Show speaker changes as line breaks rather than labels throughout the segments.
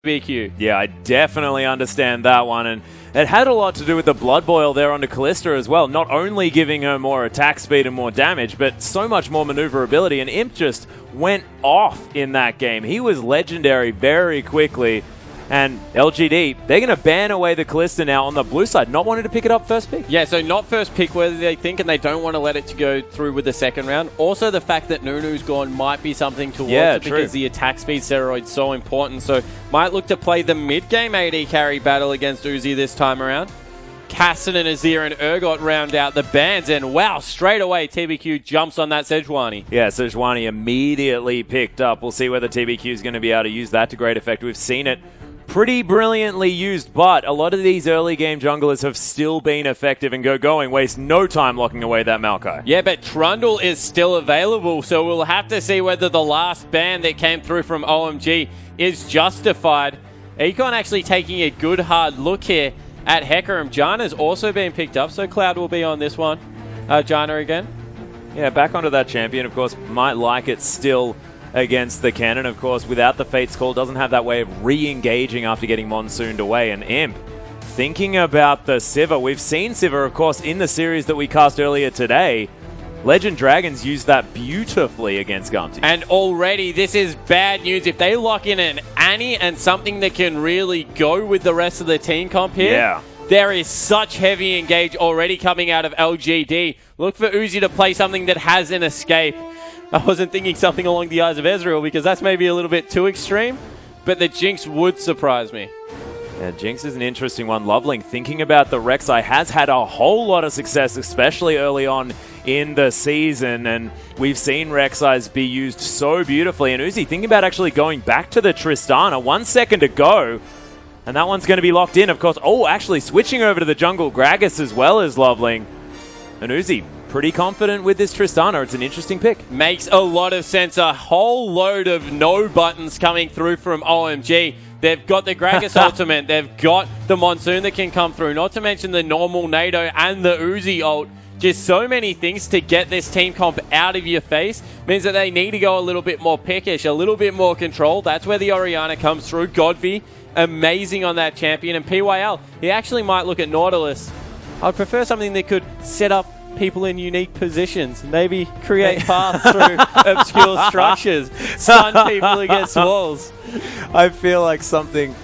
BQ.
Yeah, I definitely understand that one. And it had a lot to do with the blood boil there onto Callista as well. Not only giving her more attack speed and more damage, but so much more maneuverability. And Imp just went off in that game. He was legendary very quickly. And LGD, they're going to ban away the Callista now on the blue side, not wanting to pick it up first pick.
Yeah, so not first pick whether they think, and they don't want to let it to go through with the second round. Also, the fact that Nunu's gone might be something towards it because the attack speed steroid's so important. So might look to play the mid-game AD carry battle against Uzi this time around. Kassadin, Azir, and Urgot round out the bans, and wow, straight away TBQ jumps on that Sejuani.
Yeah, Sejuani immediately picked up. We'll see whether TBQ is going to be able to use that to great effect. We've seen it pretty brilliantly used, but a lot of these early game junglers have still been effective and going, waste no time locking away that Maokai.
Yeah, but Trundle is still available, so we'll have to see whether the last ban that came through from OMG is justified. Econ actually taking a good hard look here at Hecarim. Janna's also been picked up, so Cloud will be on this one. Janna again.
Yeah, back onto that champion, of course, might like it still against the cannon. Of course, without the Fate's Call, doesn't have that way of re-engaging after getting monsooned away. And Imp, thinking about the Sivir, we've seen Sivir, of course, in the series that we cast earlier today. Legend Dragons used that beautifully against Gunty.
And already, this is bad news. If they lock in an Annie and something that can really go with the rest of the team comp here, there is such heavy engage already coming out of LGD. Look for Uzi to play something that has an escape. I wasn't thinking something along the Eyes of Ezreal because that's maybe a little bit too extreme, but the Jinx would surprise me.
Yeah, Jinx is an interesting one. Loveling, thinking about the Rek'Sai, has had a whole lot of success, especially early on in the season, and we've seen Rek'Sais be used so beautifully. And Uzi, thinking about actually going back to the Tristana, 1 second to go, and that one's going to be locked in, of course. Oh, actually switching over to the jungle Gragas as well as Loveling. And Uzi, pretty confident with this Tristana. It's an interesting pick.
Makes a lot of sense. A whole load of no buttons coming through from OMG. They've got the Gragas ultimate. They've got the Monsoon that can come through. Not to mention the normal NATO and the Uzi ult. Just so many things to get this team comp out of your face. Means that they need to go a little bit more pickish, a little bit more control. That's where the Orianna comes through. Godfrey, amazing on that champion. And PYL, he actually might look at Nautilus. I'd prefer something that could set up people in unique positions, maybe create paths through obscure structures, stun people against walls.
I feel like something,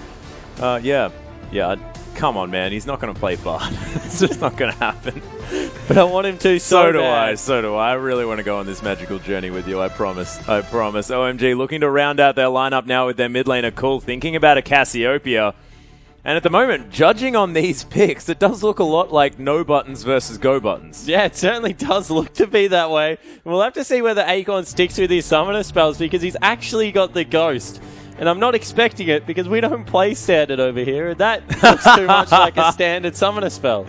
yeah, come on, man, he's not going to play Bard. It's just not going to happen.
But I want him to
so do I. I really want to go on this magical journey with you, I promise. OMG looking to round out their lineup now with their mid laner Cool, thinking about a Cassiopeia. And at the moment, judging on these picks, it does look a lot like no buttons versus go buttons.
Yeah, it certainly does look to be that way. We'll have to see whether Akon sticks with his summoner spells because he's actually got the Ghost. And I'm not expecting it because we don't play standard over here. And that looks too much like a standard summoner spell.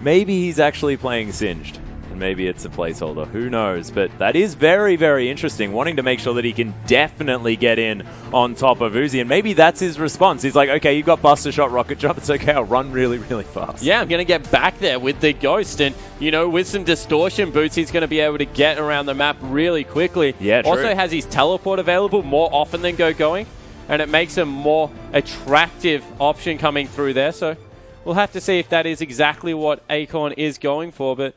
Maybe he's actually playing Singed. And maybe it's a placeholder. Who knows? But that is very, very interesting. Wanting to make sure that he can definitely get in on top of Uzi. And maybe that's his response. He's like, okay, you've got Buster Shot, Rocket Jump. It's okay. I'll run really, really fast.
Yeah, I'm going to get back there with the Ghost. And, you know, with some distortion boots, he's going to be able to get around the map really quickly.
Yeah, true.
Also has his teleport available more often than going. And it makes a more attractive option coming through there. So we'll have to see if that is exactly what Acorn is going for. But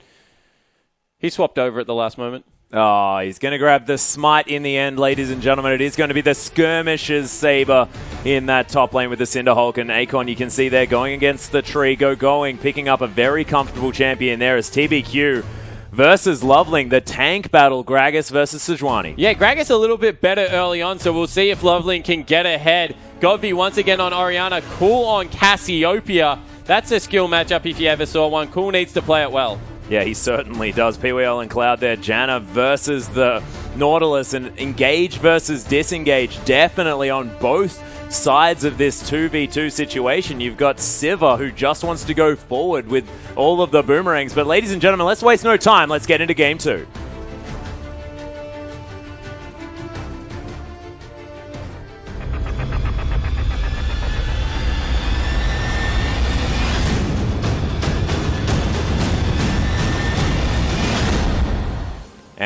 he swapped over at the last moment.
Oh, he's going to grab the Smite in the end, ladies and gentlemen. It is going to be the Skirmisher's Saber in that top lane with the Cinderhulk. And Acorn, you can see there going against the tree, picking up a very comfortable champion there as TBQ versus Loveling, the tank battle, Gragas versus Sejuani.
Yeah, Gragas a little bit better early on, so we'll see if Loveling can get ahead. Godby once again on Orianna, Cool on Cassiopeia. That's a skill matchup if you ever saw one. Cool needs to play it well.
Yeah, he certainly does. PWL and Cloud there. Janna versus the Nautilus, and engage versus disengage. Definitely on both sides of this 2v2 situation. You've got Sivir, who just wants to go forward with all of the boomerangs. But ladies and gentlemen, let's waste no time. Let's get into game 2.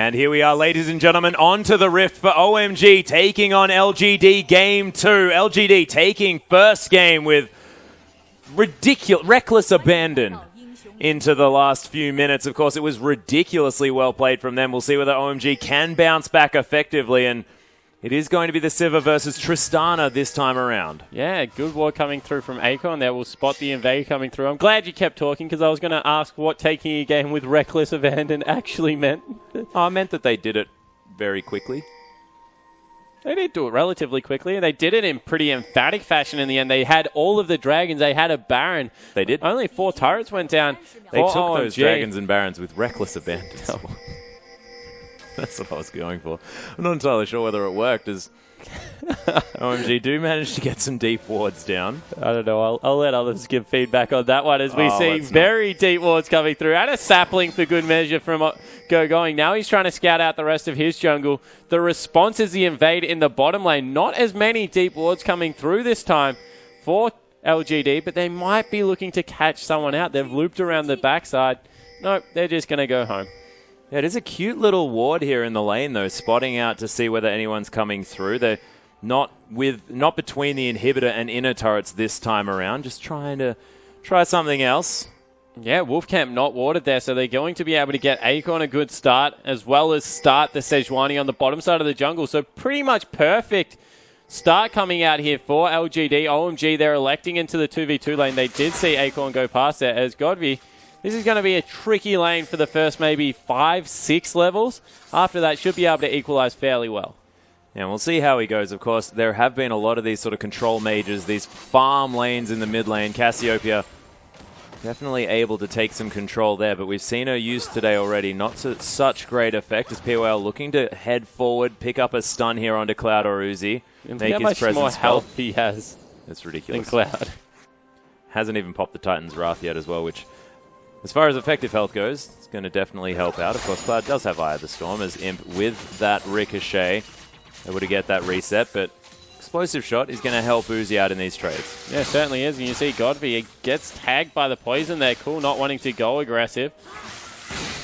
And here we are, ladies and gentlemen, on to the Rift for OMG, taking on LGD Game 2. LGD taking first game with reckless abandon into the last few minutes. Of course, it was ridiculously well played from them. We'll see whether OMG can bounce back effectively, and it is going to be the Sivir versus Tristana this time around.
Yeah, good ward coming through from Akon there. We'll spot the invade coming through. I'm glad you kept talking because I was going to ask what taking a game with reckless abandon actually meant.
I meant that they did it very quickly.
They did do it relatively quickly. They did it in pretty emphatic fashion in the end. They had all of the dragons. They had a Baron.
They did.
Only 4 turrets went down.
They took those dragons and Barons with reckless abandon.
Oh.
That's what I was going for. I'm not entirely sure whether it worked, as OMG do manage to get some deep wards down.
I don't know. I'll let others give feedback on that one as we see very deep wards coming through. And a sapling for good measure from Going. Now he's trying to scout out the rest of his jungle. The response is the invade in the bottom lane. Not as many deep wards coming through this time for LGD, but they might be looking to catch someone out. They've looped around the backside. Nope, they're just going to go home.
Yeah, it is a cute little ward here in the lane, though, spotting out to see whether anyone's coming through. They're not between the inhibitor and inner turrets this time around, just trying to try something else.
Yeah, Wolfcamp not warded there, so they're going to be able to get Akon a good start, as well as start the Sejuani on the bottom side of the jungle. So pretty much perfect start coming out here for LGD. OMG, they're electing into the 2v2 lane. They did see Akon go past there as Godvi. This is going to be a tricky lane for the first maybe 5-6 levels. After that, should be able to equalize fairly well.
Yeah, we'll see how he goes. Of course, there have been a lot of these sort of control mages, these farm lanes in the mid lane. Cassiopeia definitely able to take some control there, but we've seen her used today already. Not to such great effect as POL looking to head forward, pick up a stun here onto Cloud or Uzi.
Make his presence more health he has.
That's ridiculous.
Than Cloud.
Hasn't even popped the Titan's Wrath yet as well, which, as far as effective health goes, it's going to definitely help out. Of course, Cloud does have Eye of the Storm as Imp with that Ricochet able to get that reset, but Explosive Shot is going to help Uzi out in these trades.
Yeah, certainly is. And you see Godby, he gets tagged by the poison there. Cool, not wanting to go aggressive.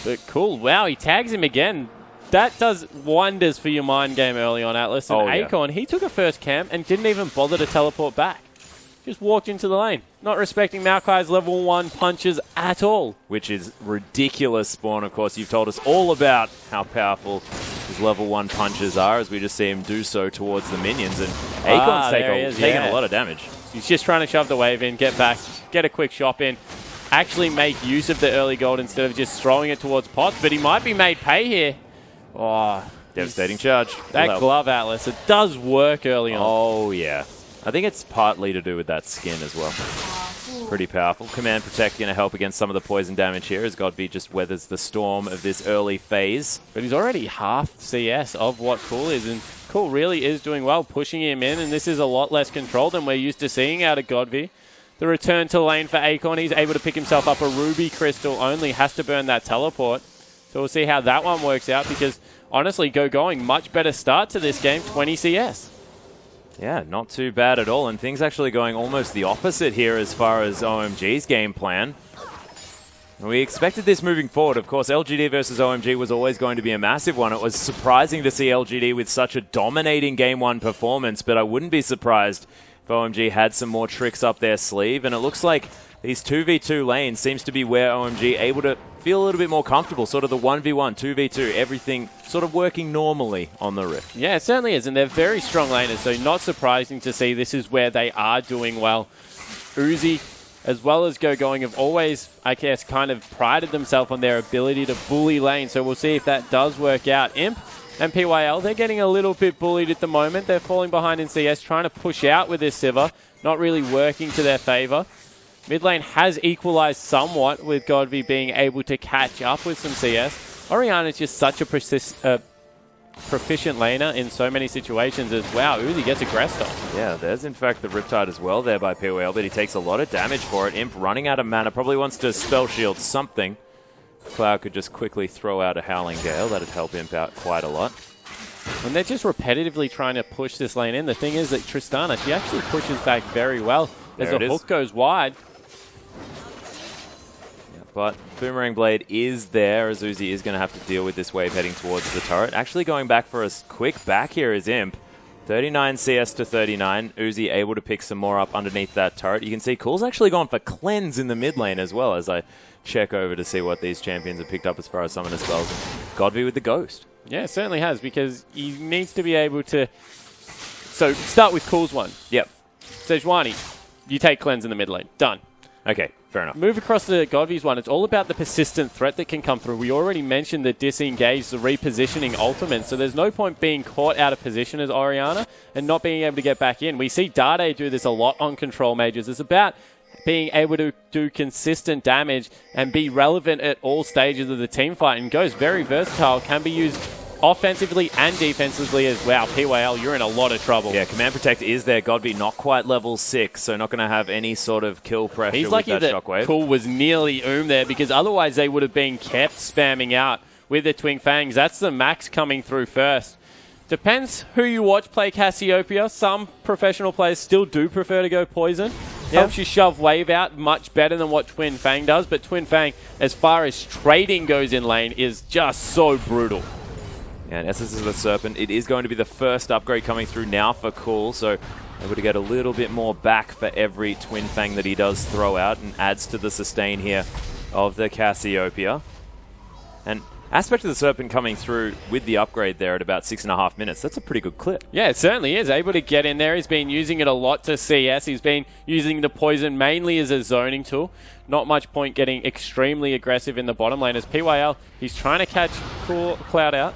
But cool, wow, he tags him again. That does wonders for your mind game early on, Atlas. And Akon, he took a first camp and didn't even bother to teleport back. Just walked into the lane, not respecting Maokai's level 1 punches at all.
Which is ridiculous, Spawn. Of course, you've told us all about how powerful his level 1 punches are, as we just see him do so towards the minions. And Akon's taking a lot of damage.
He's just trying to shove the wave in, get back, get a quick shop in, actually make use of the early gold instead of just throwing it towards pots. But he might be made pay here. Oh,
devastating charge.
That glove, Atlas, it does work early on.
Oh, yeah. I think it's partly to do with that skin as well. Pretty powerful. Command Protect going to help against some of the poison damage here as Godby just weathers the storm of this early phase.
But he's already half CS of what Cool is, and Cool really is doing well, pushing him in, and this is a lot less control than we're used to seeing out of Godby. The return to lane for Akon, he's able to pick himself up a Ruby Crystal only, has to burn that teleport. So we'll see how that one works out, because honestly, Going, much better start to this game, 20 CS.
Yeah, not too bad at all, and things actually going almost the opposite here as far as OMG's game plan. We expected this moving forward. Of course, LGD versus OMG was always going to be a massive one. It was surprising to see LGD with such a dominating Game 1 performance, but I wouldn't be surprised if OMG had some more tricks up their sleeve, and it looks like these 2v2 lanes seems to be where OMG able to feel a little bit more comfortable, sort of the 1v1, 2v2, everything sort of working normally on the Rift.
Yeah, it certainly is, and they're very strong laners, so not surprising to see this is where they are doing well. Uzi, as well as Going, have always, I guess, kind of prided themselves on their ability to bully lane, so we'll see if that does work out. Imp and PYL, they're getting a little bit bullied at the moment. They're falling behind in CS, trying to push out with this Sivir, not really working to their favor. Mid lane has equalized somewhat with Godby being able to catch up with some CS. Orianna is just such a proficient laner in so many situations as, wow, Uzi gets aggressed on.
Yeah, there's in fact the Riptide as well there by POL, but he takes a lot of damage for it. Imp running out of mana, probably wants to spell shield something. Cloud could just quickly throw out a Howling Gale. That'd help Imp out quite a lot.
And they're just repetitively trying to push this lane in. The thing is that Tristana, she actually pushes back very well as the hook goes wide.
But Boomerang Blade is there, as Uzi is going to have to deal with this wave heading towards the turret. Actually going back for a quick back here is Imp. 39 CS to 39. Uzi able to pick some more up underneath that turret. You can see Cool's actually gone for Cleanse in the mid lane as well, as I check over to see what these champions have picked up as far as summoner spells. Godby with the Ghost.
Yeah, it certainly has, because he needs to be able to... So, start with Cool's one.
Yep.
Sejuani, you take Cleanse in the mid lane. Done.
Okay, fair enough.
Move across to Godby's one. It's all about the persistent threat that can come through. We already mentioned the disengage, the repositioning ultimate, so there's no point being caught out of position as Orianna and not being able to get back in. We see Dade do this a lot on control mages. It's about being able to do consistent damage and be relevant at all stages of the team fight, and goes very versatile, can be used offensively and defensively as well. PYL, you're in a lot of trouble.
Yeah, Command Protect is there. Godby not quite level 6, so not going to have any sort of kill pressure.
He's lucky
with that shockwave.
Cool was nearly there, because otherwise they would have been kept spamming out with the Twin Fangs. That's the max coming through first. Depends who you watch play Cassiopeia. Some professional players still do prefer to go Poison. Helps you shove wave out much better than what Twin Fang does, but Twin Fang, as far as trading goes in lane, is just so brutal.
Yeah, and Essence of the Serpent, it is going to be the first upgrade coming through now for Cool, so able to get a little bit more back for every Twin Fang that he does throw out, and adds to the sustain here of the Cassiopeia. And Aspect of the Serpent coming through with the upgrade there at about 6.5 minutes. That's a pretty good clip.
Yeah, it certainly is. Able to get in there. He's been using it a lot to CS. He's been using the Poison mainly as a zoning tool. Not much point getting extremely aggressive in the bottom lane. As PYL, he's trying to catch Cloud out.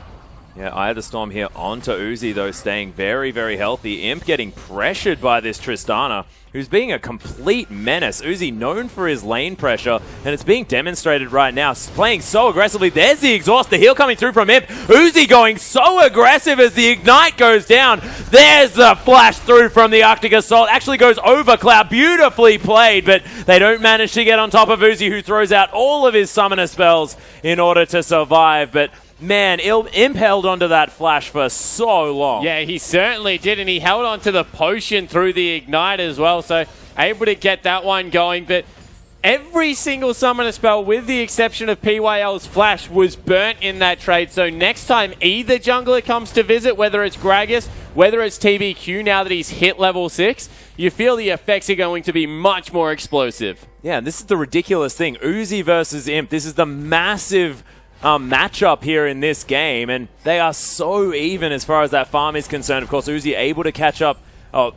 Yeah, Eye of the Storm here onto Uzi, though, staying very, very healthy. Imp getting pressured by this Tristana, who's being a complete menace. Uzi known for his lane pressure, and it's being demonstrated right now. Playing so aggressively. There's the exhaust, the heal coming through from Imp. Uzi going so aggressive as the Ignite goes down. There's the flash through from the Arctic Assault. Actually goes over Cloud. Beautifully played, but they don't manage to get on top of Uzi, who throws out all of his summoner spells in order to survive. But man, Imp held onto that flash for so long.
Yeah, he certainly did, and he held onto the potion through the Ignite as well, so able to get that one going. But every single summoner spell, with the exception of PYL's flash, was burnt in that trade. So next time either jungler comes to visit, whether it's Gragas, whether it's TBQ, now that he's hit level 6, you feel the effects are going to be much more explosive.
Yeah, this is the ridiculous thing. Uzi versus Imp. This is the massive matchup here in this game, and they are so even as far as that farm is concerned. Of course, Uzi able to catch up,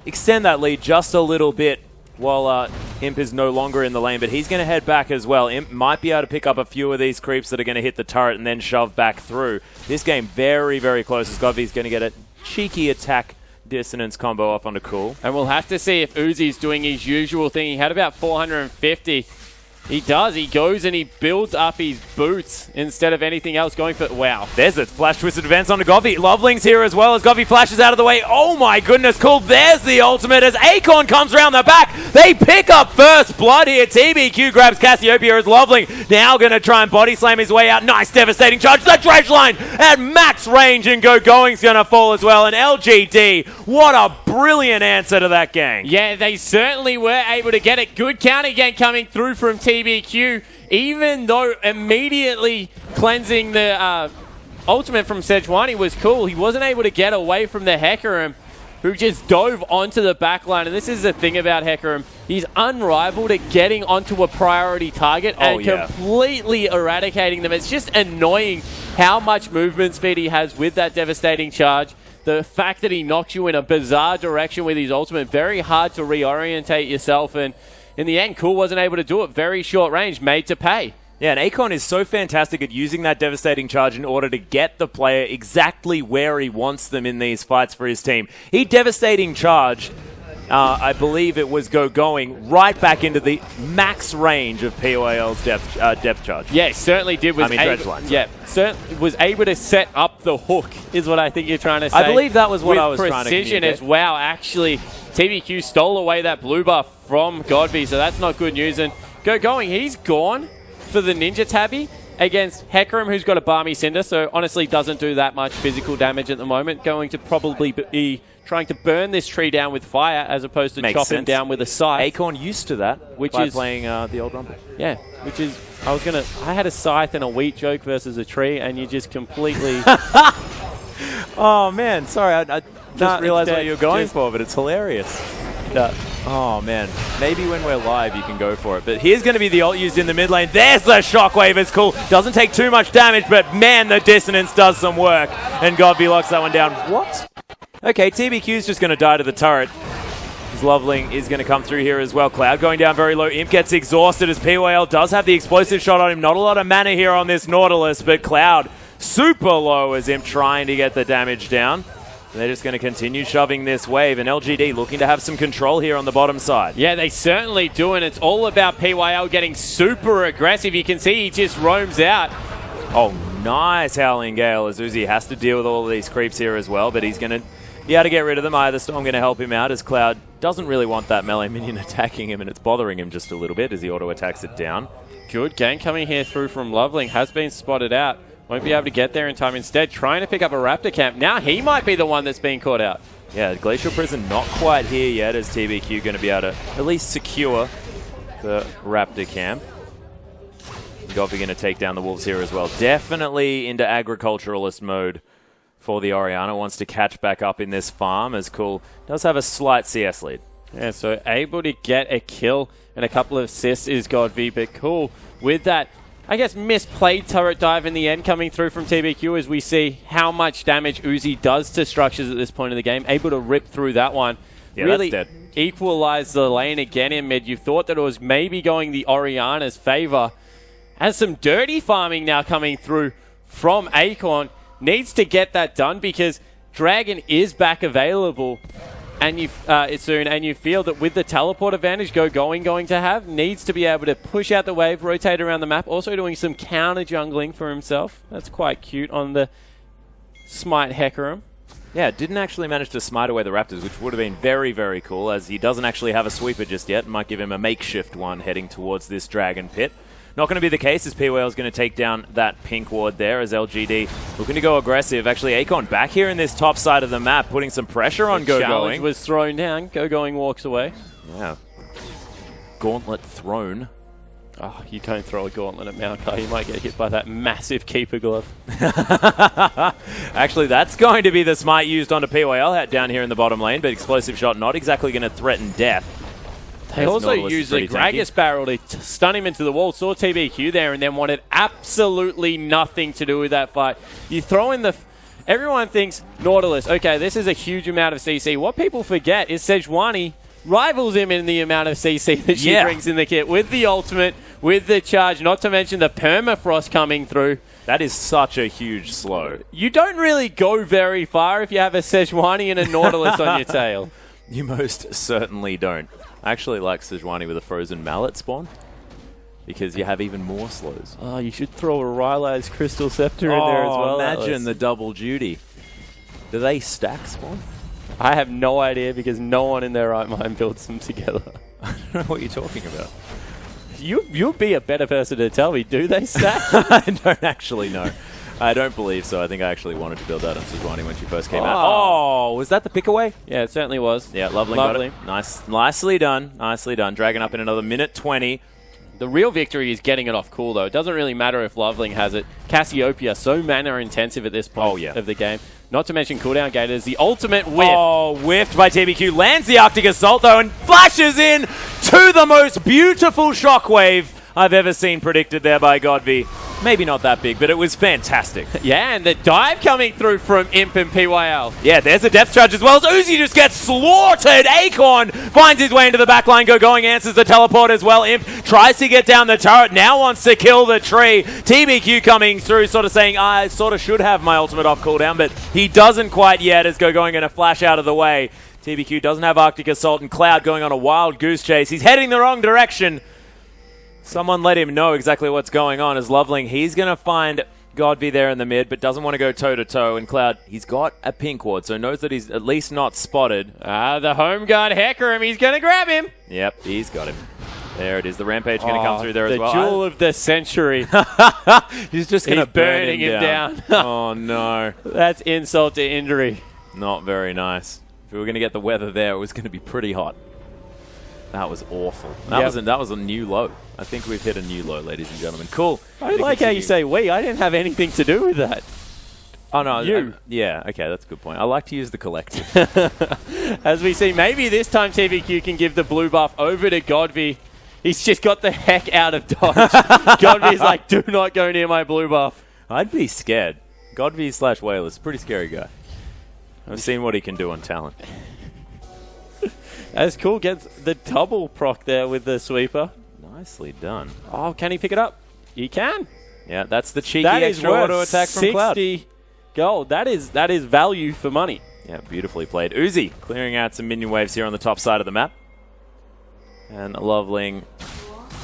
extend that lead just a little bit while Imp is no longer in the lane, but he's going to head back as well. Imp might be able to pick up a few of these creeps that are going to hit the turret and then shove back through. This game very, very close, as Godby's going to get a cheeky attack dissonance combo up onto Cool.
And we'll have to see if Uzi's doing his usual thing. He had about 450. He does. He goes and he builds up his boots instead of anything else, going for... Wow.
There's a flash twisted advance onto Godby. Loveling's here as well as Godby flashes out of the way. Oh my goodness, Cool. There's the ultimate as Acorn comes around the back. They pick up first blood here. TBQ grabs Cassiopeia as Loveling now going to try and body slam his way out. Nice devastating charge. The dredge line at max range, and Going's going to fall as well. And LGD, what a brilliant answer to that gang.
Yeah, they certainly were able to get it. Good counter again coming through from TBQ, even though immediately cleansing the ultimate from Sejuani was cool. He wasn't able to get away from the Hecarim, who just dove onto the backline. And this is the thing about Hecarim. He's unrivaled at getting onto a priority target and completely eradicating them. It's just annoying how much movement speed he has with that devastating charge. The fact that he knocks you in a bizarre direction with his ultimate, very hard to reorientate yourself, and in the end, Cool wasn't able to do it. Very short range, made to pay.
Yeah, and Acorn is so fantastic at using that devastating charge in order to get the player exactly where he wants them in these fights for his team. He devastating charged, I believe it was going right back into the max range of POAL's depth charge.
Yeah, certainly did.
Dredge line.
Yeah, certainly was able to set up the hook, is what I think you're trying to say.
I believe that was what I was trying to
precision
communicate.
as well. Actually, TBQ stole away that blue buff from Godby, so that's not good news. And Going, he's gone for the Ninja Tabby. against Hecarim, who's got a Barmy Cinder, so honestly doesn't do that much physical damage at the moment. Going to probably be trying to burn this tree down with fire as opposed to chop him down with a scythe.
Acorn used to that by playing the old Rumble.
Yeah, which is... I had a scythe and a wheat joke versus a tree, and you just completely...
Oh, man. Sorry, I just realized what you were going for, but it's hilarious. Oh, man. Maybe when we're live, you can go for it. But here's going to be the ult used in the mid lane. There's the shockwave. It's cool. Doesn't take too much damage, but, man, the dissonance does some work. And Godby locks that one down. What? Okay, TBQ's just going to die to the turret. Loveling is going to come through here as well. Cloud going down very low. Imp gets exhausted as PYL does have the explosive shot on him. Not a lot of mana here on this Nautilus, but Cloud super low as Imp trying to get the damage down. And they're just going to continue shoving this wave, and LGD looking to have some control here on the bottom side.
Yeah, they certainly do, and it's all about PYL getting super aggressive. You can see he just roams out.
Oh, nice Howling Gale as Uzi has to deal with all of these creeps here as well, but he's going to be able to get rid of them. Either Storm going to help him out as Cloud doesn't really want that melee minion attacking him, and it's bothering him just a little bit as he auto-attacks it down.
Good gank coming here through from Loveling. Has been spotted out. Won't be able to get there in time. Instead, trying to pick up a Raptor camp. Now he might be the one that's being caught out.
Yeah, Glacial Prison not quite here yet as TBQ going to be able to at least secure the Raptor camp. Godby going to take down the Wolves here as well. Definitely into agriculturalist mode for the Orianna. Wants to catch back up in this farm as Cool does have a slight CS lead.
Yeah, so able to get a kill and a couple of assists is Godby, but Cool with that, I guess, misplayed turret dive in the end coming through from TBQ as we see how much damage Uzi does to structures at this point in the game. Able to rip through that one.
Yeah,
really
that's dead.
Equalize the lane again in mid. You thought that it was maybe going the Orianna's favor. Has some dirty farming now coming through from Acorn. Needs to get that done because Dragon is back available and soon, and you feel that with the teleport advantage going to have, needs to be able to push out the wave, rotate around the map, also doing some counter jungling for himself. That's quite cute on the Smite Hecarim.
Yeah, didn't actually manage to smite away the Raptors, which would have been very, very cool, as he doesn't actually have a sweeper just yet. Might give him a makeshift one heading towards this Dragon Pit. Not going to be the case as PWL is going to take down that pink ward there as LGD looking to go aggressive. Actually, Acorn back here in this top side of the map, putting some pressure on Go Going.
Was thrown down. Go Going walks away.
Yeah. Gauntlet thrown.
Oh, you don't throw a gauntlet at Maokai. You might get hit by that massive keeper glove.
Actually, that's going to be the smite used onto PYL down here in the bottom lane, but explosive shot not exactly going to threaten death.
They also used the Gragas barrel to stun him into the wall. Saw TBQ there and then wanted absolutely nothing to do with that fight. You throw in the... Everyone thinks Nautilus, okay, this is a huge amount of CC. What people forget is Sejuani rivals him in the amount of CC that she brings in the kit with the ultimate, with the charge, not to mention the permafrost coming through.
That is such a huge slow.
You don't really go very far if you have a Sejuani and a Nautilus on your tail.
You most certainly don't. I actually like Sejuani with a frozen mallet spawn because you have even more slows.
Oh, you should throw a Rylai's Crystal Scepter in there as well.
Imagine the double duty. Do they stack spawn?
I have no idea because no one in their right mind builds them together.
I don't know what you're talking about.
You'd be a better person to tell me. Do they stack?
I don't actually know. I don't believe so. I think I actually wanted to build that on Sejuani when she first came out. Oh, was that the pick away?
Yeah, it certainly was.
Yeah, lovely. Got it. Nicely done. Nicely done. Dragon up in another minute 20.
The real victory is getting it off cool, though. It doesn't really matter if Loveling has it. Cassiopeia, so mana-intensive at this point of the game. Not to mention cooldown gators. The ultimate whiff.
Oh, whiffed by TBQ. Lands the Arctic Assault, though, and flashes in to the most beautiful shockwave I've ever seen predicted there by Godby. Maybe not that big, but it was fantastic.
Yeah, and the dive coming through from Imp and PYL.
Yeah, there's a death charge as well as Uzi just gets slaughtered. Acorn finds his way into the back line. Go Going answers the teleport as well. Imp tries to get down the turret, now wants to kill the tree. TBQ coming through, sort of saying, I sort of should have my ultimate off cooldown, but he doesn't quite yet as Go Going going to flash out of the way. TBQ doesn't have Arctic Assault and Cloud going on a wild goose chase. He's heading the wrong direction. Someone let him know exactly what's going on as Loveling. He's going to find Godby there in the mid, but doesn't want to go toe-to-toe. And Cloud, he's got a pink ward, so knows that he's at least not spotted.
The home guard Hecarim, he's going to grab him.
Yep, he's got him. There it is. The Rampage going to come through there as well.
The jewel of the century.
He's just going to burn him
down.
Oh, no.
That's insult to injury.
Not very nice. If we were going to get the weather there, it was going to be pretty hot. That was awful. That was a new low. I think we've hit a new low, ladies and gentlemen. Cool.
I like how you say we. I didn't have anything to do with that.
Oh, no. Yeah, okay, that's a good point. I like to use the collective.
As we see, maybe this time TVQ can give the blue buff over to Godby. He's just got the heck out of dodge. Godby's like, do not go near my blue buff.
I'd be scared. Godby/Whalers is a pretty scary guy. I've seen what he can do on talent.
That's cool. Gets the double proc there with the sweeper.
Nicely done.
Oh, can he pick it up? He can.
Yeah, that's the cheeky extra auto attack from Cloud.
60 gold. That is value for money.
Yeah, beautifully played. Uzi clearing out some minion waves here on the top side of the map. And Loveling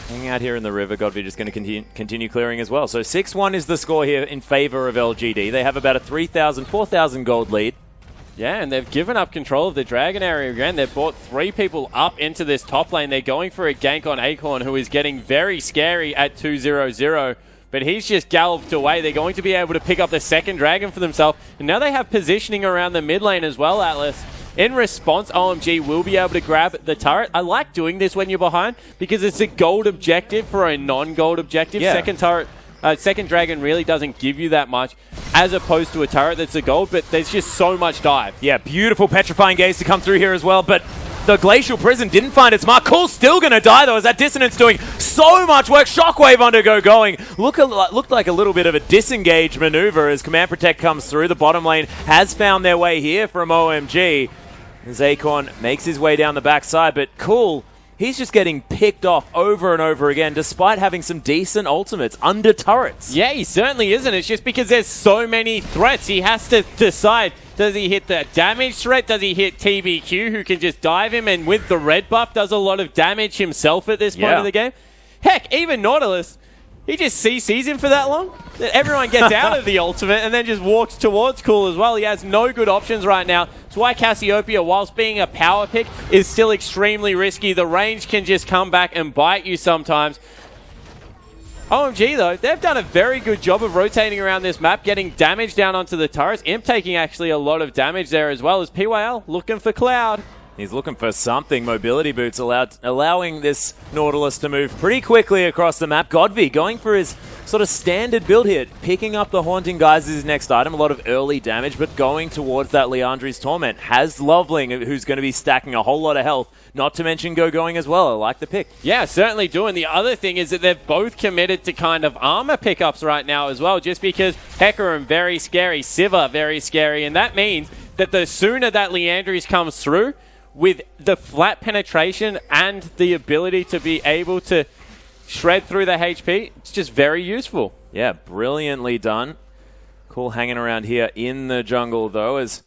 hanging out here in the river. Godby just going to continue clearing as well. So 6-1 is the score here in favor of LGD. They have about a 3,000, 4,000 gold lead.
Yeah, and they've given up control of the Dragon area again. They've brought 3 people up into this top lane. They're going for a gank on Acorn, who is getting very scary at 2-0-0. But he's just galloped away. They're going to be able to pick up the second Dragon for themselves. And now they have positioning around the mid lane as well, Atlas. In response, OMG will be able to grab the turret. I like doing this when you're behind because it's a gold objective for a non-gold objective.
Yeah.
Second Dragon really doesn't give you that much as opposed to a turret that's a gold, but there's just so much dive.
Yeah, beautiful Petrifying Gaze to come through here as well, but the Glacial Prison didn't find its mark. Cool's still going to die, though, as that Dissonance doing so much work. Shockwave undergo going. Looked like a little bit of a disengage maneuver as Command Protect comes through. The bottom lane has found their way here from OMG. As Acorn makes his way down the backside, but Cool, he's just getting picked off over and over again, despite having some decent ultimates under turrets.
Yeah, he certainly isn't. It's just because there's so many threats. He has to decide, does he hit the damage threat? Does he hit TBQ, who can just dive him? And with the red buff, does a lot of damage himself at this point of the game. Heck, even Nautilus, he just CCs him for that long. Everyone gets out of the ultimate and then just walks towards Cool as well. He has no good options right now. That's why Cassiopeia, whilst being a power pick, is still extremely risky. The range can just come back and bite you sometimes. OMG, though, they've done a very good job of rotating around this map, getting damage down onto the turrets. Imp taking actually a lot of damage there as well as PYL looking for Cloud.
He's looking for something. Mobility boots allowing this Nautilus to move pretty quickly across the map. Godby going for his sort of standard build here. Picking up the Haunting Guys is his next item. A lot of early damage, but going towards that Liandry's Torment. Has Loveling, who's going to be stacking a whole lot of health. Not to mention going as well. I like the pick.
Yeah, certainly do. And the other thing is that they've both committed to kind of armor pickups right now as well, just because Hecarim, very scary, Siva, very scary. And that means that the sooner that Liandry's comes through, with the flat penetration and the ability to be able to shred through the HP, it's just very useful.
Yeah, brilliantly done. Cool hanging around here in the jungle, though, as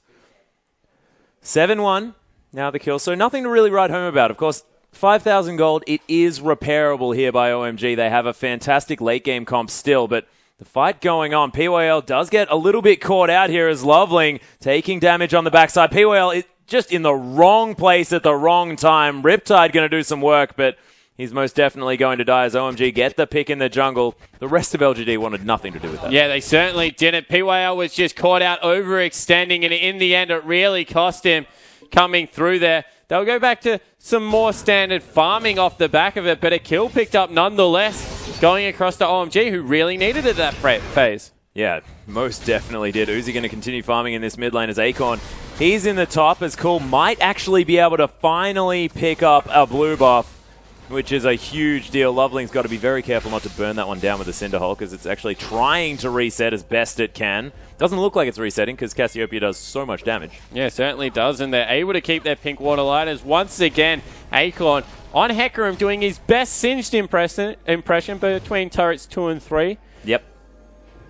7-1 now the kill. So nothing to really write home about. Of course, 5,000 gold, it is repairable here by OMG. They have a fantastic late-game comp still, but the fight going on. PYL does get a little bit caught out here as Loveling taking damage on the backside. PYL is just in the wrong place at the wrong time. Riptide going to do some work, but he's most definitely going to die as OMG get the pick in the jungle. The rest of LGD wanted nothing to do with that.
Yeah, they certainly didn't. PYL was just caught out overextending, and in the end, it really cost him coming through there. They'll go back to some more standard farming off the back of it, but a kill picked up nonetheless, going across to OMG, who really needed it that phase.
Yeah, most definitely did. Uzi going to continue farming in this mid lane as Acorn. He's in the top as Cool might actually be able to finally pick up a blue buff, which is a huge deal. Loveling's got to be very careful not to burn that one down with the Cinderhulk, because it's actually trying to reset as best it can. Doesn't look like it's resetting because Cassiopeia does so much damage.
Yeah, certainly does, and they're able to keep their pink water lighters. Once again, Acorn on Hecarim doing his best singed impression between turrets 2 and 3.
Yep.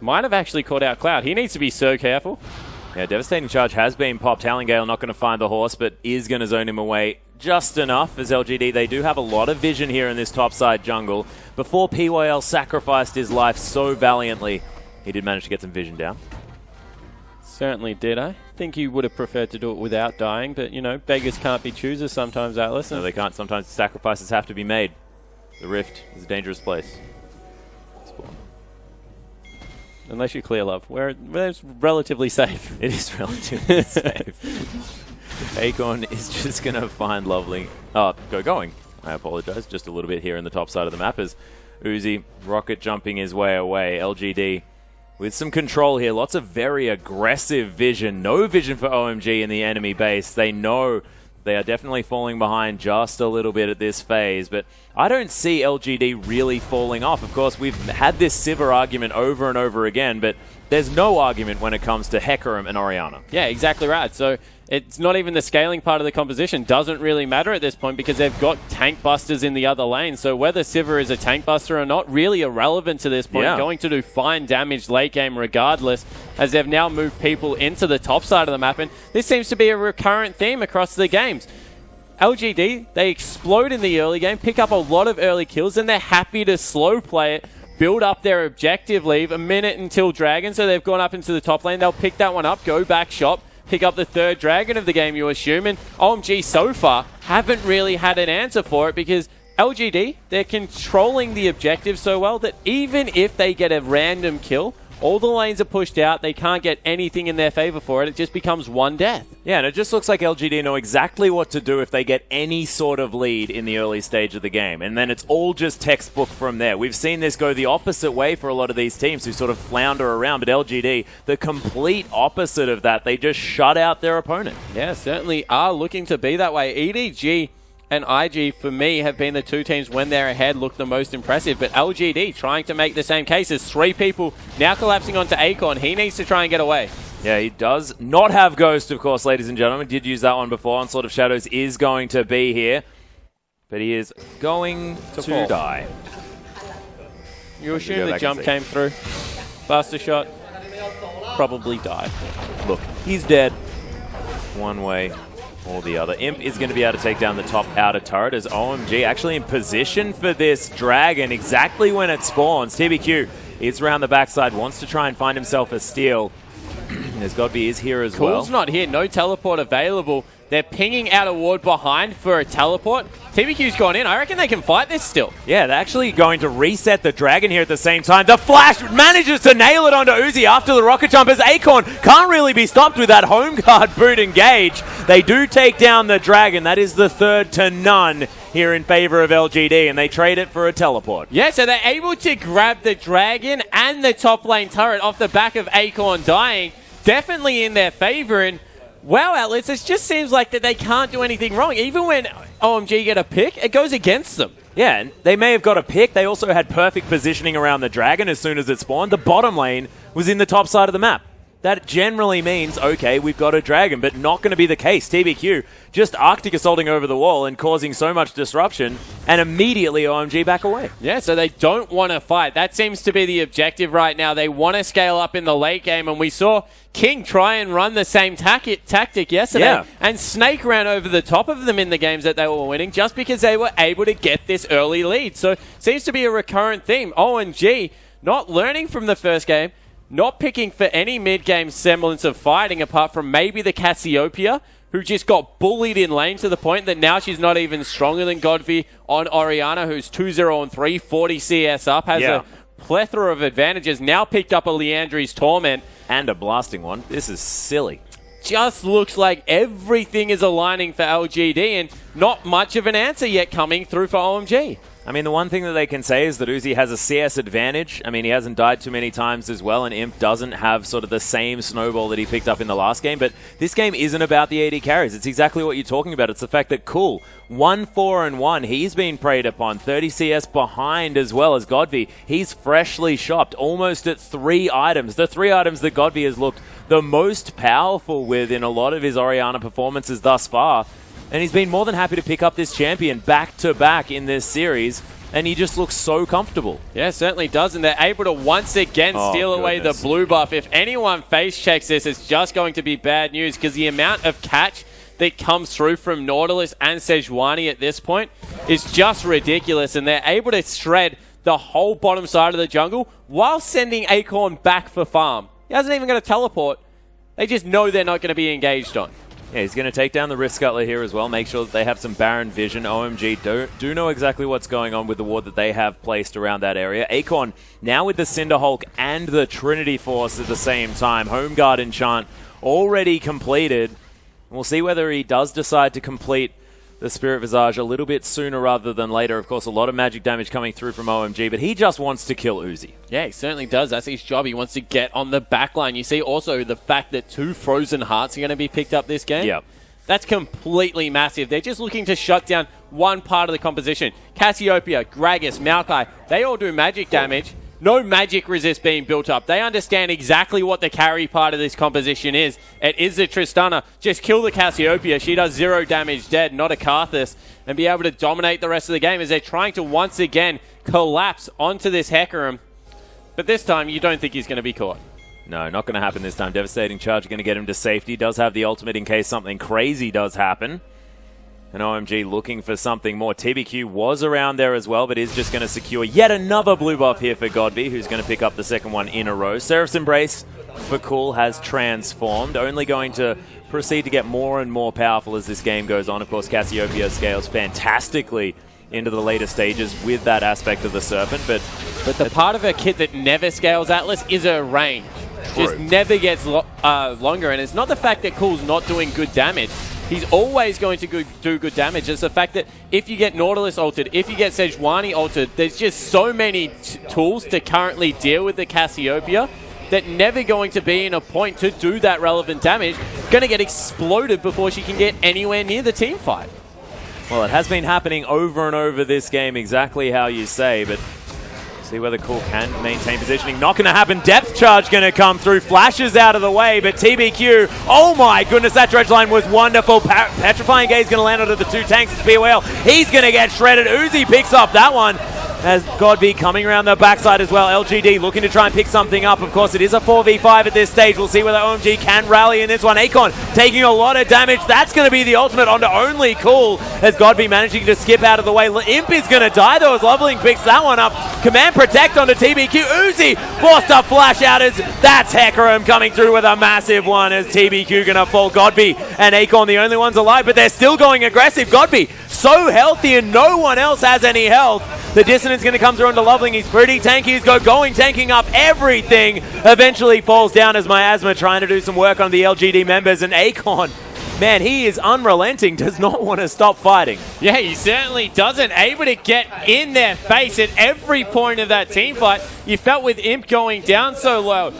Might have actually caught out Cloud. He needs to be so careful.
Yeah, Devastating Charge has been popped. Talongale not going to find the horse, but is going to zone him away just enough as LGD. They do have a lot of vision here in this topside jungle. Before PYL sacrificed his life so valiantly, he did manage to get some vision down.
Certainly did. I think he would have preferred to do it without dying, but, you know, beggars can't be choosers sometimes, Atlas.
No, they can't. Sometimes sacrifices have to be made. The Rift is a dangerous place. Spawn.
Unless you clear love, where it's relatively safe.
It is relatively safe. Acorn is just going to find Lovely. Going. I apologize. Just a little bit here in the top side of the map as Uzi rocket jumping his way away. LGD with some control here. Lots of very aggressive vision. No vision for OMG in the enemy base. They know they are definitely falling behind just a little bit at this phase, but I don't see LGD really falling off. Of course, we've had this Sivir argument over and over again, but there's no argument when it comes to Hecarim and Orianna.
Yeah, exactly right. So it's not even the scaling part of the composition. Doesn't really matter at this point because they've got tank busters in the other lane. So whether Sivir is a tank buster or not, really irrelevant to this point.
Yeah.
Going to do fine damage late game regardless, as they've now moved people into the top side of the map. And this seems to be a recurrent theme across the games. LGD, they explode in the early game, pick up a lot of early kills, and they're happy to slow play it, build up their objective, leave a minute until Dragon, so they've gone up into the top lane. They'll pick that one up, go back shop, pick up the third Dragon of the game, you assume. And OMG so far haven't really had an answer for it because LGD, they're controlling the objective so well that even if they get a random kill, all the lanes are pushed out. They can't get anything in their favor for it. It just becomes one death.
Yeah, and it just looks like LGD know exactly what to do if they get any sort of lead in the early stage of the game. And then it's all just textbook from there. We've seen this go the opposite way for a lot of these teams who sort of flounder around. But LGD, the complete opposite of that. They just shut out their opponent.
Yeah, certainly are looking to be that way. EDG and IG, for me, have been the two teams when they're ahead look the most impressive. But LGD trying to make the same case. There's three people now collapsing onto Acorn. He needs to try and get away.
Yeah, he does not have Ghost, of course, ladies and gentlemen. Did use that one before. Onslaught of Shadows is going to be here. But he is going to die.
You assume the jump came through. Buster shot. Probably died.
Look, he's dead. One way or the other. Imp is going to be able to take down the top outer turret as OMG actually in position for this Dragon exactly when it spawns. TBQ is around the backside, wants to try and find himself a steal. There's Godby is here as well.
Cool's not here, no teleport available. They're pinging out a ward behind for a teleport. TBQ's gone in. I reckon they can fight this still.
Yeah, they're actually going to reset the Dragon here at the same time. The Flash manages to nail it onto Uzi after the rocket jump as Acorn can't really be stopped with that home guard boot engage. They do take down the Dragon. That is the 3rd to none here in favor of LGD, and they trade it for a teleport.
Yeah, so they're able to grab the Dragon and the top lane turret off the back of Acorn dying. Definitely in their favor, and wow, Outlets, it just seems like that they can't do anything wrong. Even when OMG get a pick, it goes against them.
Yeah, and they may have got a pick. They also had perfect positioning around the Dragon as soon as it spawned. The bottom lane was in the top side of the map. That generally means, okay, we've got a Dragon, but not going to be the case. TBQ just Arctic assaulting over the wall and causing so much disruption, and immediately OMG back away.
Yeah, so they don't want to fight. That seems to be the objective right now. They want to scale up in the late game, and we saw King try and run the same tactic yesterday, and Snake ran over the top of them in the games that they were winning just because they were able to get this early lead. So seems to be a recurrent theme. OMG not learning from the first game, not picking for any mid-game semblance of fighting apart from maybe the Cassiopeia, who just got bullied in lane to the point that now she's not even stronger than Godby on Orianna, who's 2-0-3, 40 CS up, has a plethora of advantages, now picked up a Leandri's Torment.
And a blasting one. This is silly.
Just looks like everything is aligning for LGD and not much of an answer yet coming through for OMG.
I mean, the one thing that they can say is that Uzi has a CS advantage. I mean, he hasn't died too many times as well, and Imp doesn't have sort of the same snowball that he picked up in the last game. But this game isn't about the AD carries. It's exactly what you're talking about. It's the fact that Cool, 1-4-1, he's been preyed upon. 30 CS behind as well as Godby. He's freshly shopped, almost at 3 items. The 3 items that Godby has looked the most powerful with in a lot of his Orianna performances thus far. And he's been more than happy to pick up this champion back-to-back in this series, and he just looks so comfortable.
Yeah, certainly does, and they're able to once again steal away the blue buff. If anyone face checks this, it's just going to be bad news, because the amount of catch that comes through from Nautilus and Sejuani at this point is just ridiculous, and they're able to shred the whole bottom side of the jungle while sending Acorn back for farm. He hasn't even got a teleport. They just know they're not going to be engaged on.
Yeah, he's going to take down the Rift Scuttler here as well, make sure that they have some Baron vision. OMG do know exactly what's going on with the ward that they have placed around that area. Acorn now with the Cinder Hulk and the Trinity Force at the same time. Home Guard enchant already completed. We'll see whether he does decide to complete the Spirit Visage a little bit sooner rather than later. Of course, a lot of magic damage coming through from OMG, but he just wants to kill Uzi.
Yeah, he certainly does. That's his job. He wants to get on the back line. You see also the fact that 2 Frozen Hearts are going to be picked up this game.
Yep.
That's completely massive. They're just looking to shut down one part of the composition. Cassiopeia, Gragas, Maokai, they all do magic damage. No magic resist being built up. They understand exactly what the carry part of this composition is. It is the Tristana. Just kill the Cassiopeia. She does 0 damage dead, not a Karthus, and be able to dominate the rest of the game as they're trying to once again collapse onto this Hecarim. But this time, you don't think he's going to be caught.
No, not going to happen this time. Devastating Charge going to get him to safety. Does have the ultimate in case something crazy does happen. And OMG looking for something more. TBQ was around there as well, but is just going to secure yet another blue buff here for Godby, who's going to pick up the second one in a row. Seraph's Embrace for Cool has transformed, only going to proceed to get more and more powerful as this game goes on. Of course, Cassiopeia scales fantastically into the later stages with that aspect of the Serpent, but
the part of her kit that never scales Atlas is her range. Just never gets longer, and it's not the fact that Cool's not doing good damage. He's always going to do good damage. It's the fact that if you get Nautilus altered, if you get Sejuani altered, there's just so many tools to currently deal with the Cassiopeia that never going to be in a point to do that relevant damage. Going to get exploded before she can get anywhere near the team fight.
Well, it has been happening over and over this game, exactly how you say, but see whether Cool can maintain positioning. Not going to happen. Depth Charge going to come through. Flashes out of the way, but TBQ, oh my goodness, that dredge line was wonderful. Petrifying Gaze going to land onto the 2 tanks. It's BOL. He's going to get shredded. Uzi picks up that one. As Godby coming around the backside as well. LGD looking to try and pick something up. Of course, it is a 4v5 at this stage. We'll see whether OMG can rally in this one. Acorn taking a lot of damage. That's going to be the ultimate onto only Cool as Godby managing to skip out of the way. Imp is going to die though as Loveling picks that one up. Command Protect onto TBQ. Uzi forced to flash out as that's Hecarim coming through with a massive one as TBQ going to fall. Godby and Acorn the only ones alive, but they're still going aggressive. Godby so healthy and no one else has any health. The Dissonance going to come through into Loveling. He's pretty tanky. He's tanking up everything. Eventually falls down as Miasma trying to do some work on the LGD members. And Acorn, man, he is unrelenting. Does not want to stop fighting.
Yeah, he certainly doesn't. Able to get in their face at every point of that team fight. You felt with Imp going down so low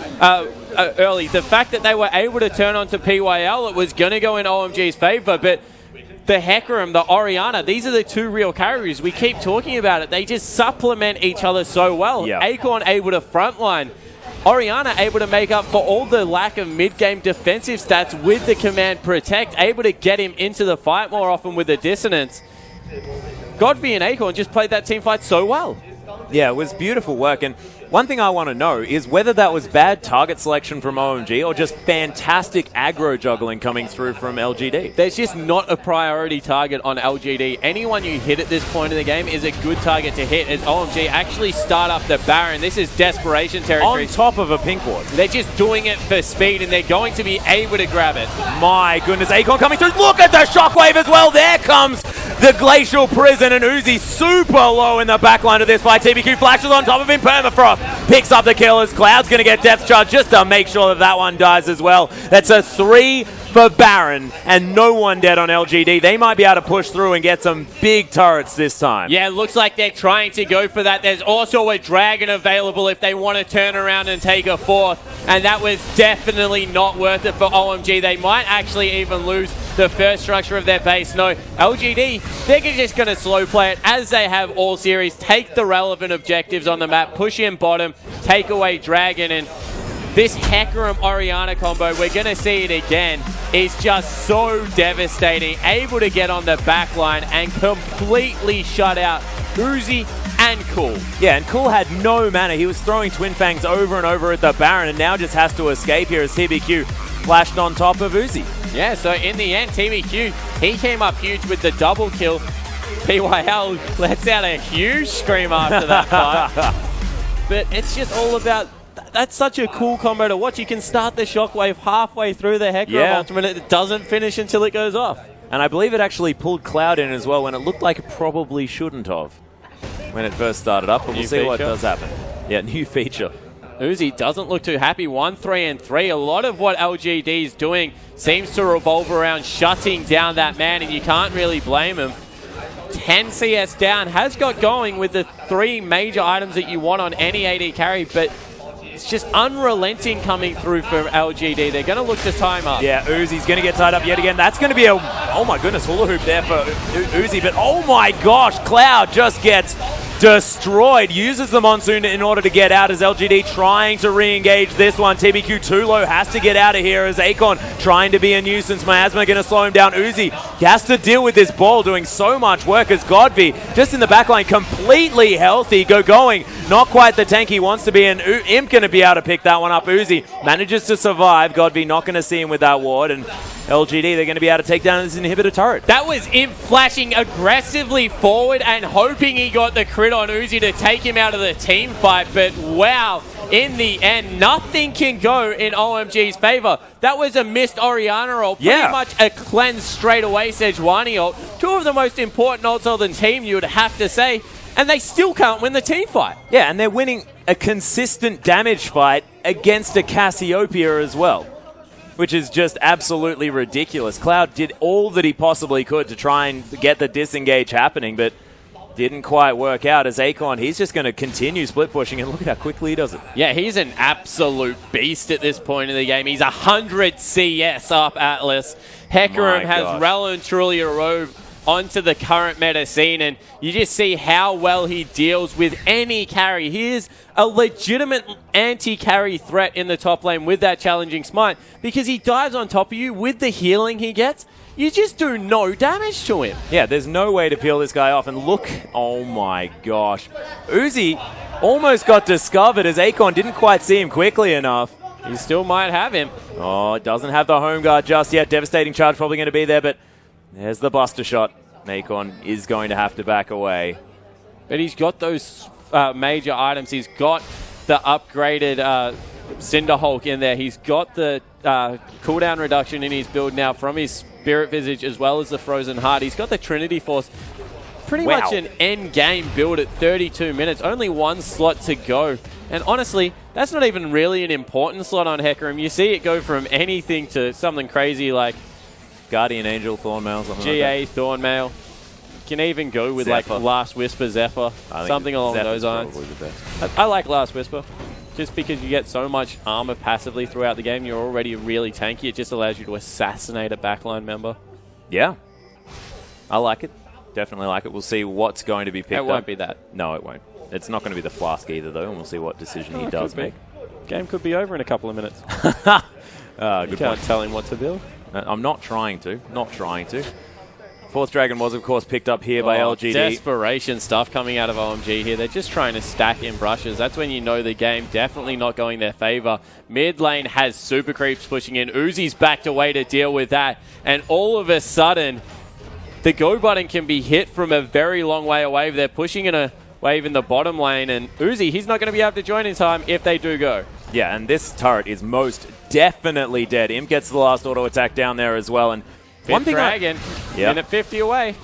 early, the fact that they were able to turn onto PYL, it was going to go in OMG's favor, but the Hecarim, the Orianna, these are the 2 real carriers. We keep talking about it. They just supplement each other so well.
Yep.
Acorn able to frontline. Orianna able to make up for all the lack of mid-game defensive stats with the Command Protect. Able to get him into the fight more often with the Dissonance. Godby and Acorn just played that team fight so well.
Yeah, it was beautiful work. And one thing I want to know is whether that was bad target selection from OMG or just fantastic aggro juggling coming through from LGD.
There's just not a priority target on LGD. Anyone you hit at this point in the game is a good target to hit as OMG actually start up the Baron. This is desperation territory.
On top of a pink ward.
They're just doing it for speed and they're going to be able to grab it.
My goodness, Acorn coming through. Look at the shockwave as well. There comes the Glacial Prison and Uzi super low in the backline of this fight. TBQ flashes on top of him. Permafrost picks up the kill as Cloud's going to get Depth Charge just to make sure that that one dies as well. That's a 3 for Baron and no one dead on LGD. They might be able to push through and get some big turrets this time.
Yeah, it looks like they're trying to go for that. There's also a Dragon available if they want to turn around and take a 4th. And that was definitely not worth it for OMG. They might actually even lose the first structure of their base. No, LGD, they're just going to slow play it as they have all series. Take the relevant objectives on the map, push in bottom, take away Dragon, and this Hecarim Orianna combo, we're going to see it again, is just so devastating. Able to get on the back line and completely shut out Uzi and Cool.
Yeah, and Cool had no mana. He was throwing Twin Fangs over and over at the Baron and now just has to escape here as TBQ flashed on top of Uzi.
Yeah, so in the end, TBQ, he came up huge with the double kill. PYL lets out a huge scream after that fight. But it's just all about that's such a cool combo to watch. You can start the shockwave halfway through the Hecarim ultimate. It doesn't finish until it goes off.
And I believe it actually pulled Cloud in as well when it looked like it probably shouldn't have when it first started up. But we'll see what does happen. Yeah, new feature.
Uzi doesn't look too happy. 1-3-3. A lot of what LGD is doing seems to revolve around shutting down that man, and you can't really blame him. 10 CS down, has got going with the 3 major items that you want on any AD carry, but it's just unrelenting coming through for LGD. They're going to look to time up.
Yeah, Uzi's going to get tied up yet again. That's going to be a, oh my goodness, hula hoop there for Uzi, but oh my gosh, Cloud just gets destroyed. Uses the Monsoon in order to get out as LGD trying to re-engage this one. TBQ too low, has to get out of here as Akon trying to be a nuisance. Miasma going to slow him down. Uzi has to deal with this ball doing so much work as Godby just in the backline completely healthy. Going, not quite the tank he wants to be, and Imp going to be able to pick that one up. Uzi manages to survive. Godby not going to see him with that ward, and LGD, they're going to be able to take down this inhibitor turret.
That was Imp flashing aggressively forward and hoping he got the crit on Uzi to take him out of the team fight, but wow, in the end, nothing can go in OMG's favor. That was a missed Orianna ult, pretty much a cleanse straight away Sejuani ult. 2 of the most important ults on the team, you would have to say, and they still can't win the team fight.
Yeah, and they're winning a consistent damage fight against a Cassiopeia as well, which is just absolutely ridiculous. Cloud did all that he possibly could to try and get the disengage happening, but didn't quite work out as Akon, he's just going to continue split pushing, and look at how quickly he does it.
Yeah, he's an absolute beast at this point in the game. He's 100 CS up Atlas. Hecarim has well and truly arrived onto the current meta scene, and you just see how well he deals with any carry. He is a legitimate anti-carry threat in the top lane with that challenging smite, because he dives on top of you with the healing he gets. You just do no damage to him.
Yeah, there's no way to peel this guy off, and look, oh my gosh. Uzi almost got discovered as Akon didn't quite see him quickly enough.
He still might have him.
Oh, doesn't have the home guard just yet. Devastating charge probably going to be there, but there's the buster shot. Akon is going to have to back away.
But he's got those major items. He's got the upgraded Cinderhulk in there. He's got the cooldown reduction in his build now from his Spirit Visage as well as the Frozen Heart. He's got the Trinity Force. Pretty much an end game build at 32 minutes. Only 1 slot to go. And honestly, that's not even really an important slot on Hecarim. You see it go from anything to something crazy like
Guardian Angel, Thornmail, something
GA,
like that.
Thornmail. You can even go with
Zephyr.
like Last Whisper, Zephyr, something along those lines. I like Last Whisper. Just because you get so much armor passively throughout the game, you're already really tanky. It just allows you to assassinate a backline member.
Yeah. I like it. Definitely like it. We'll see what's going to be picked up.
It won't be that.
No, it won't. It's not going to be the Flask either, though, and we'll see what decision he does make.
Game could be over in a couple of minutes. You can't tell him what to do.
I'm not trying to. Not trying to. Fourth Dragon was, of course, picked up here by LGD.
Desperation stuff coming out of OMG here. They're just trying to stack in brushes. That's when you know the game definitely not going their favor. Mid lane has super creeps pushing in. Uzi's backed away to deal with that. And all of a sudden, the go button can be hit from a very long way away. They're pushing in a wave in the bottom lane. And Uzi, he's not going to be able to join in time if they do go.
Yeah, and this turret is most definitely dead. Imp gets the last auto attack down there as well. And
one thing Dragon, minute 50 away.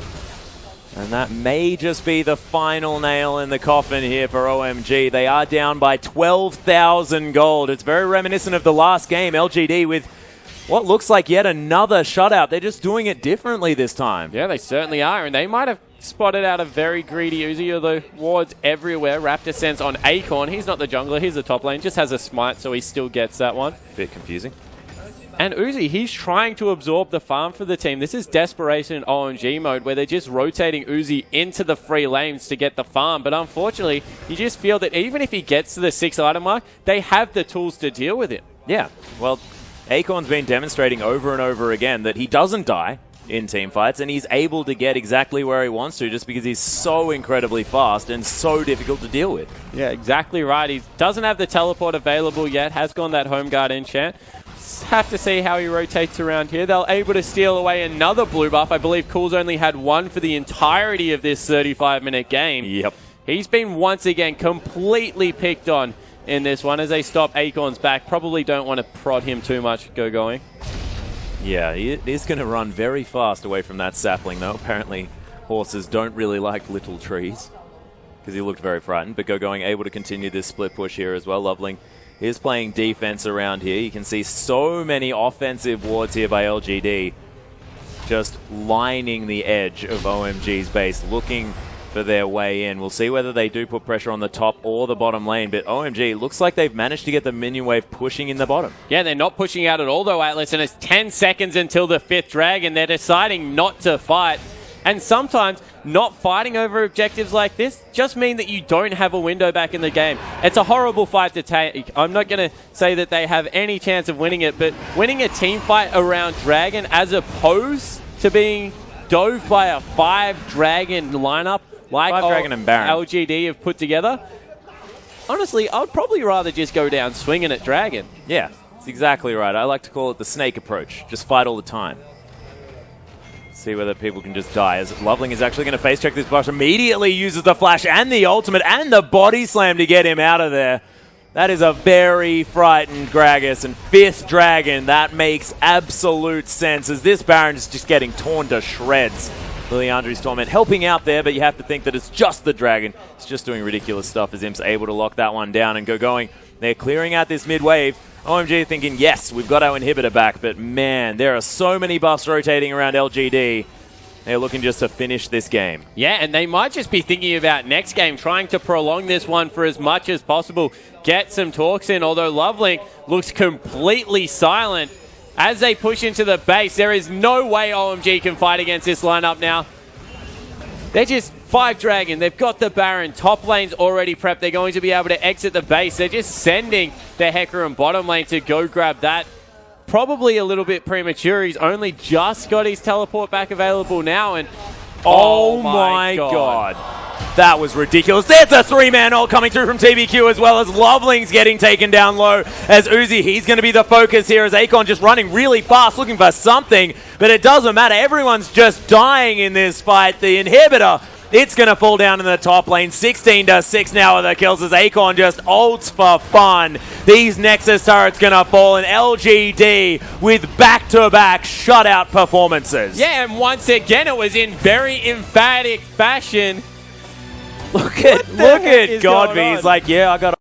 And that may just be the final nail in the coffin here for OMG. They are down by 12,000 gold. It's very reminiscent of the last game, LGD, with what looks like yet another shutout. They're just doing it differently this time.
Yeah, they certainly are. And they might have spotted out a very greedy Uzi, although wards everywhere. Raptor Sense on Akon. He's not the jungler. He's the top lane. Just has a smite, so he still gets that one.
Bit confusing.
And Uzi, he's trying to absorb the farm for the team. This is desperation in OMG mode where they're just rotating Uzi into the free lanes to get the farm. But unfortunately, you just feel that even if he gets to the 6 item mark, they have the tools to deal with it.
Yeah, well, Akon's been demonstrating over and over again that he doesn't die in team fights, and he's able to get exactly where he wants to just because he's so incredibly fast and so difficult to deal with.
Yeah, exactly right. He doesn't have the teleport available yet, has gone that home guard enchant. Have to see how he rotates around here. They're able to steal away another blue buff. I believe Cool's only had 1 for the entirety of this 35-minute game.
Yep.
He's been once again completely picked on in this one as they stop Acorn's back. Probably don't want to prod him too much, going.
Yeah, he is going to run very fast away from that sapling, though. Apparently, horses don't really like little trees because he looked very frightened. But going able to continue this split push here as well. Loveling is playing defense around here. You can see so many offensive wards here by LGD, just lining the edge of OMG's base, looking for their way in. We'll see whether they do put pressure on the top or the bottom lane, but OMG looks like they've managed to get the minion wave pushing in the bottom.
Yeah, they're not pushing out at all though, Atlas, and it's 10 seconds until the 5th dragon. They're deciding not to fight. And sometimes not fighting over objectives like this just mean that you don't have a window back in the game. It's a horrible fight to take. I'm not going to say that they have any chance of winning it, but winning a team fight around Dragon as opposed to being dove by a 5-dragon lineup like
Dragon and Baron.
LGD have put together, honestly, I would probably rather just go down swinging at Dragon.
Yeah, that's exactly right. I like to call it the snake approach. Just fight all the time. See whether people can just die. As Loveling is actually going to face check this bush, immediately uses the flash and the ultimate and the body slam to get him out of there. That is a very frightened Gragas, and 5th dragon, that makes absolute sense as this Baron is just getting torn to shreds. Liliandry's Torment helping out there, but you have to think that it's just the dragon. It's just doing ridiculous stuff as Imp's able to lock that one down and going. They're clearing out this mid wave. OMG thinking, yes, we've got our inhibitor back, but man, there are so many buffs rotating around LGD. They're looking just to finish this game.
Yeah, and they might just be thinking about next game, trying to prolong this one for as much as possible, get some talks in, although Loveling looks completely silent. As they push into the base, there is no way OMG can fight against this lineup now. They're just 5-dragon. They've got the Baron. Top lane's already prepped. They're going to be able to exit the base. They're just sending their Hecarim and bottom lane to go grab that. Probably a little bit premature. He's only just got his teleport back available now. And
oh my god. That was ridiculous. There's a 3-man ult coming through from TBQ, as well as Loveling's getting taken down low. As Uzi, he's going to be the focus here as Akon just running really fast, looking for something. But it doesn't matter. Everyone's just dying in this fight. The inhibitor, it's going to fall down in the top lane. 16-6 now with the kills as Akon just ults for fun. These Nexus turrets going to fall, and LGD with back-to-back shutout performances.
Yeah, and once again, it was in very emphatic fashion.
Look at Godby. He's like, yeah, I got